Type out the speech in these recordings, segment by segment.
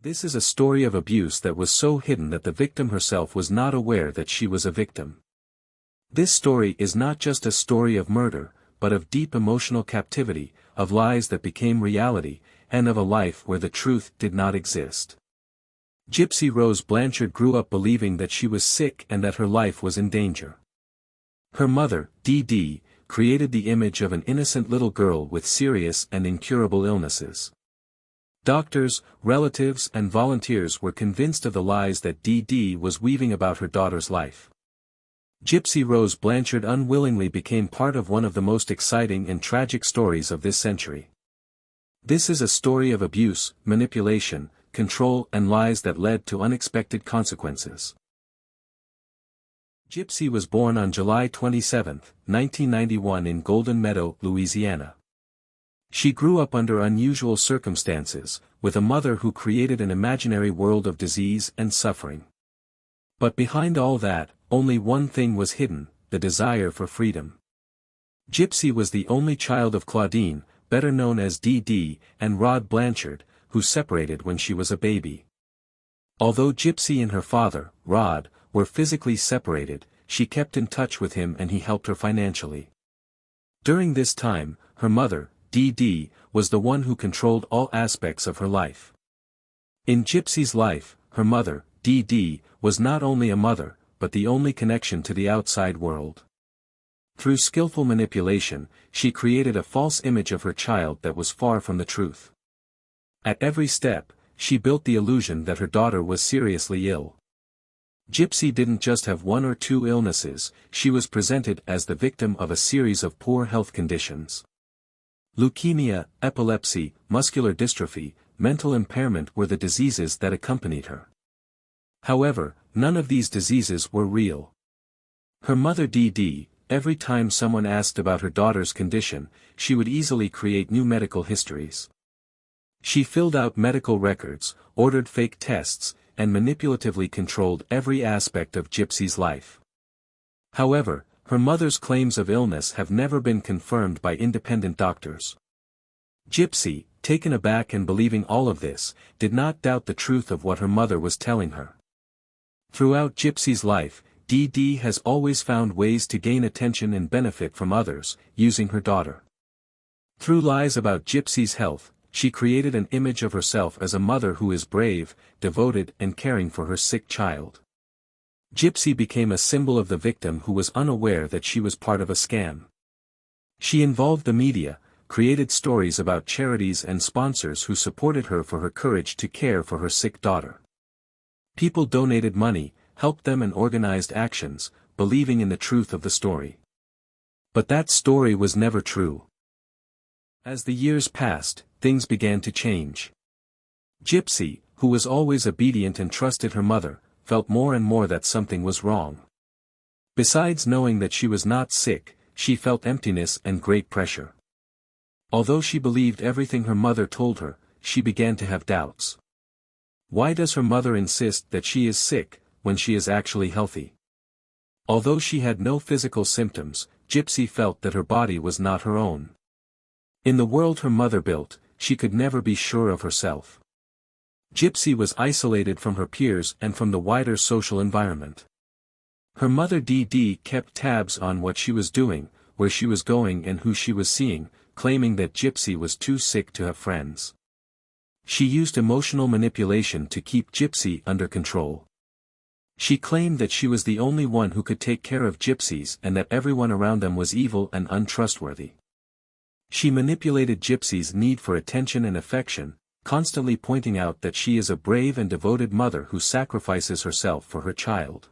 This is a story of abuse that was so hidden that the victim herself was not aware that she was a victim. This story is not just a story of murder, but of deep emotional captivity, of lies that became reality, and of a life where the truth did not exist. Gypsy Rose Blanchard grew up believing that she was sick and that her life was in danger. Her mother, Dee, created the image of an innocent little girl with serious and incurable illnesses. Doctors, relatives and volunteers were convinced of the lies that Dee was weaving about her daughter's life. Gypsy Rose Blanchard unwillingly became part of one of the most exciting and tragic stories of this century. This is a story of abuse, manipulation, control and lies that led to unexpected consequences. Gypsy was born on July 27, 1991 in Golden Meadow, Louisiana. She grew up under unusual circumstances, with a mother who created an imaginary world of disease and suffering. But behind all that, only one thing was hidden, the desire for freedom. Gypsy was the only child of Claudine, better known as Dee, and Rod Blanchard, who separated when she was a baby. Although Gypsy and her father, Rod, were physically separated, she kept in touch with him and he helped her financially. During this time, her mother, Dee, was the one who controlled all aspects of her life. In Gypsy's life, her mother, Dee, was not only a mother, but the only connection to the outside world. Through skillful manipulation, she created a false image of her child that was far from the truth. At every step, she built the illusion that her daughter was seriously ill. Gypsy didn't just have one or two illnesses, she was presented as the victim of a series of poor health conditions. Leukemia, epilepsy, muscular dystrophy, mental impairment were the diseases that accompanied her. However, none of these diseases were real. Her mother Dee, every time someone asked about her daughter's condition, she would easily create new medical histories. She filled out medical records, ordered fake tests, and manipulatively controlled every aspect of Gypsy's life. However, her mother's claims of illness have never been confirmed by independent doctors. Gypsy, taken aback and believing all of this, did not doubt the truth of what her mother was telling her. Throughout Gypsy's life, Dee has always found ways to gain attention and benefit from others, using her daughter. Through lies about Gypsy's health, she created an image of herself as a mother who is brave, devoted and caring for her sick child. Gypsy became a symbol of the victim who was unaware that she was part of a scam. She involved the media, created stories about charities and sponsors who supported her for her courage to care for her sick daughter. People donated money, helped them and organized actions, believing in the truth of the story. But that story was never true. As the years passed, things began to change. Gypsy, who was always obedient and trusted her mother, felt more and more that something was wrong. Besides knowing that she was not sick, she felt emptiness and great pressure. Although she believed everything her mother told her, she began to have doubts. Why does her mother insist that she is sick, when she is actually healthy? Although she had no physical symptoms, Gypsy felt that her body was not her own. In the world her mother built, she could never be sure of herself. Gypsy was isolated from her peers and from the wider social environment. Her mother Dee kept tabs on what she was doing, where she was going and who she was seeing, claiming that Gypsy was too sick to have friends. She used emotional manipulation to keep Gypsy under control. She claimed that she was the only one who could take care of gypsies and that everyone around them was evil and untrustworthy. She manipulated Gypsy's need for attention and affection, constantly pointing out that she is a brave and devoted mother who sacrifices herself for her child.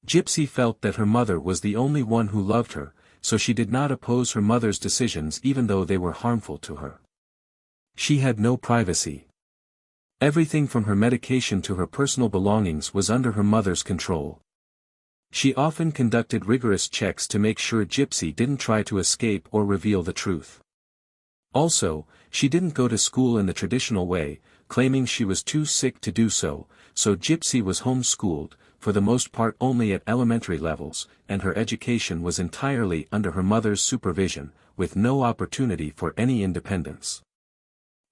Gypsy felt that her mother was the only one who loved her, so she did not oppose her mother's decisions even though they were harmful to her. She had no privacy. Everything from her medication to her personal belongings was under her mother's control. She often conducted rigorous checks to make sure Gypsy didn't try to escape or reveal the truth. Also, she didn't go to school in the traditional way, claiming she was too sick to do so, so Gypsy was homeschooled, for the most part only at elementary levels, and her education was entirely under her mother's supervision, with no opportunity for any independence.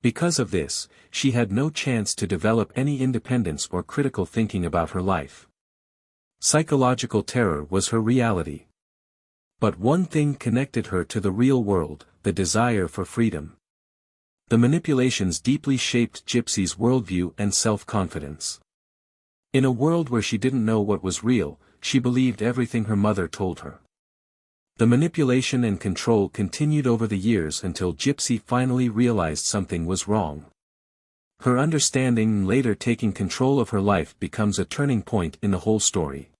Because of this, she had no chance to develop any independence or critical thinking about her life. Psychological terror was her reality. But one thing connected her to the real world, the desire for freedom. The manipulations deeply shaped Gypsy's worldview and self-confidence. In a world where she didn't know what was real, she believed everything her mother told her. The manipulation and control continued over the years until Gypsy finally realized something was wrong. Her understanding and later taking control of her life becomes a turning point in the whole story.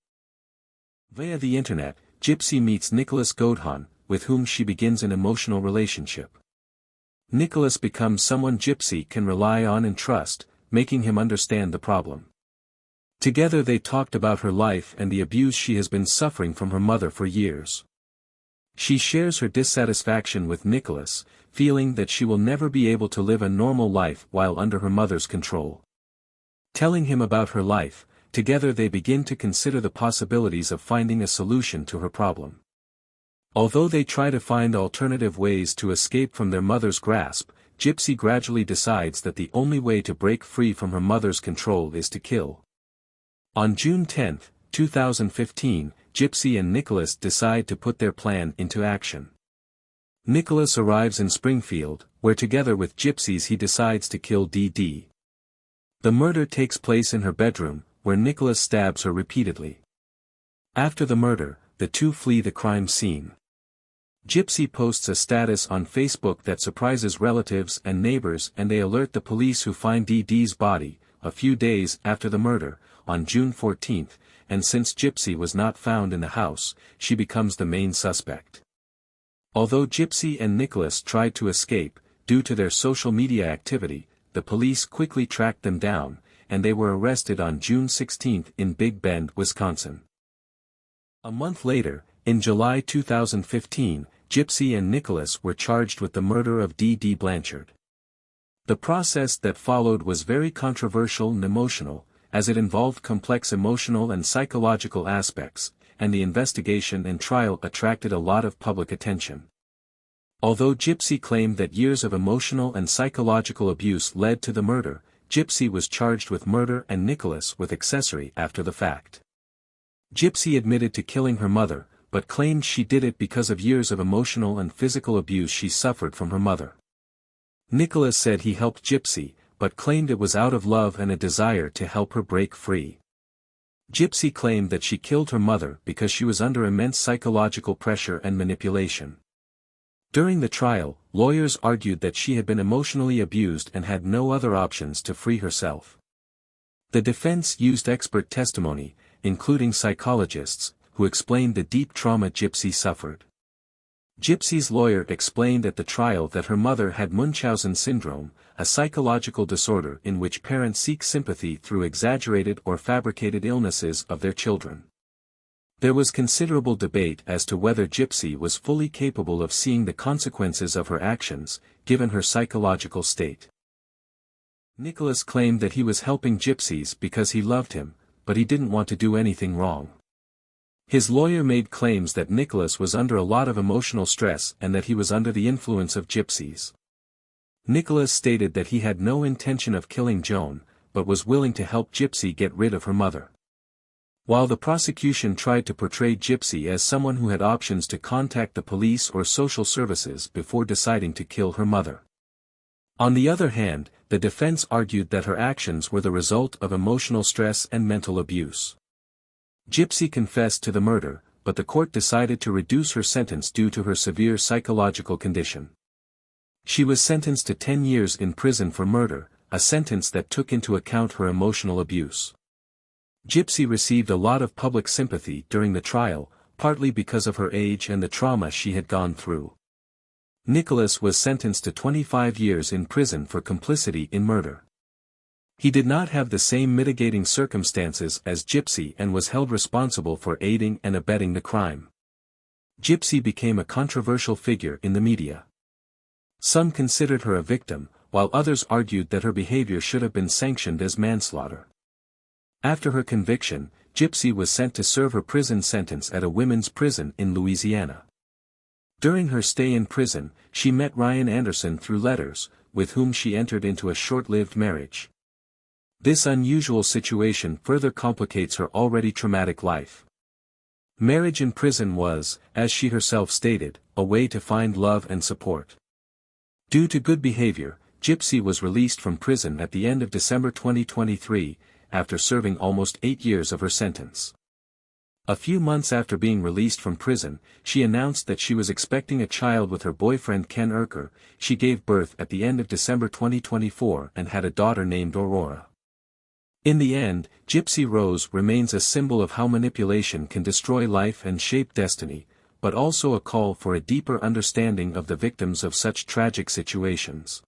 Via the internet, Gypsy meets Nicholas Godhan, with whom she begins an emotional relationship. Nicholas becomes someone Gypsy can rely on and trust, making him understand the problem. Together they talked about her life and the abuse she has been suffering from her mother for years. She shares her dissatisfaction with Nicholas, feeling that she will never be able to live a normal life while under her mother's control. Telling him about her life, together they begin to consider the possibilities of finding a solution to her problem. Although they try to find alternative ways to escape from their mother's grasp, Gypsy gradually decides that the only way to break free from her mother's control is to kill. On June 10, 2015, Gypsy and Nicholas decide to put their plan into action. Nicholas arrives in Springfield, where together with Gypsy's he decides to kill Dee. The murder takes place in her bedroom, where Nicholas stabs her repeatedly. After the murder, the two flee the crime scene. Gypsy posts a status on Facebook that surprises relatives and neighbors, and they alert the police, who find Dee's body, a few days after the murder, on June 14, and since Gypsy was not found in the house, she becomes the main suspect. Although Gypsy and Nicholas tried to escape, due to their social media activity, the police quickly tracked them down, and they were arrested on June 16 in Big Bend, Wisconsin. A month later, in July 2015, Gypsy and Nicholas were charged with the murder of Dee Blanchard. The process that followed was very controversial and emotional, as it involved complex emotional and psychological aspects, and the investigation and trial attracted a lot of public attention. Although Gypsy claimed that years of emotional and psychological abuse led to the murder, Gypsy was charged with murder and Nicholas with accessory after the fact. Gypsy admitted to killing her mother, but claimed she did it because of years of emotional and physical abuse she suffered from her mother. Nicholas said he helped Gypsy, but claimed it was out of love and a desire to help her break free. Gypsy claimed that she killed her mother because she was under immense psychological pressure and manipulation. During the trial, lawyers argued that she had been emotionally abused and had no other options to free herself. The defense used expert testimony, including psychologists, who explained the deep trauma Gypsy suffered. Gypsy's lawyer explained at the trial that her mother had Munchausen Syndrome, a psychological disorder in which parents seek sympathy through exaggerated or fabricated illnesses of their children. There was considerable debate as to whether Gypsy was fully capable of seeing the consequences of her actions, given her psychological state. Nicholas claimed that he was helping Gypsy because he loved him, but he didn't want to do anything wrong. His lawyer made claims that Nicholas was under a lot of emotional stress and that he was under the influence of Gypsy's. Nicholas stated that he had no intention of killing Joan, but was willing to help Gypsy get rid of her mother. While the prosecution tried to portray Gypsy as someone who had options to contact the police or social services before deciding to kill her mother. On the other hand, the defense argued that her actions were the result of emotional stress and mental abuse. Gypsy confessed to the murder, but the court decided to reduce her sentence due to her severe psychological condition. She was sentenced to 10 years in prison for murder, a sentence that took into account her emotional abuse. Gypsy received a lot of public sympathy during the trial, partly because of her age and the trauma she had gone through. Nicholas was sentenced to 25 years in prison for complicity in murder. He did not have the same mitigating circumstances as Gypsy and was held responsible for aiding and abetting the crime. Gypsy became a controversial figure in the media. Some considered her a victim, while others argued that her behavior should have been sanctioned as manslaughter. After her conviction, Gypsy was sent to serve her prison sentence at a women's prison in Louisiana. During her stay in prison, she met Ryan Anderson through letters, with whom she entered into a short-lived marriage. This unusual situation further complicates her already traumatic life. Marriage in prison was, as she herself stated, a way to find love and support. Due to good behavior, Gypsy was released from prison at the end of December 2023, after serving almost 8 years of her sentence. A few months after being released from prison, she announced that she was expecting a child with her boyfriend Ken Erker. She gave birth at the end of December 2024 and had a daughter named Aurora. In the end, Gypsy Rose remains a symbol of how manipulation can destroy life and shape destiny, but also a call for a deeper understanding of the victims of such tragic situations.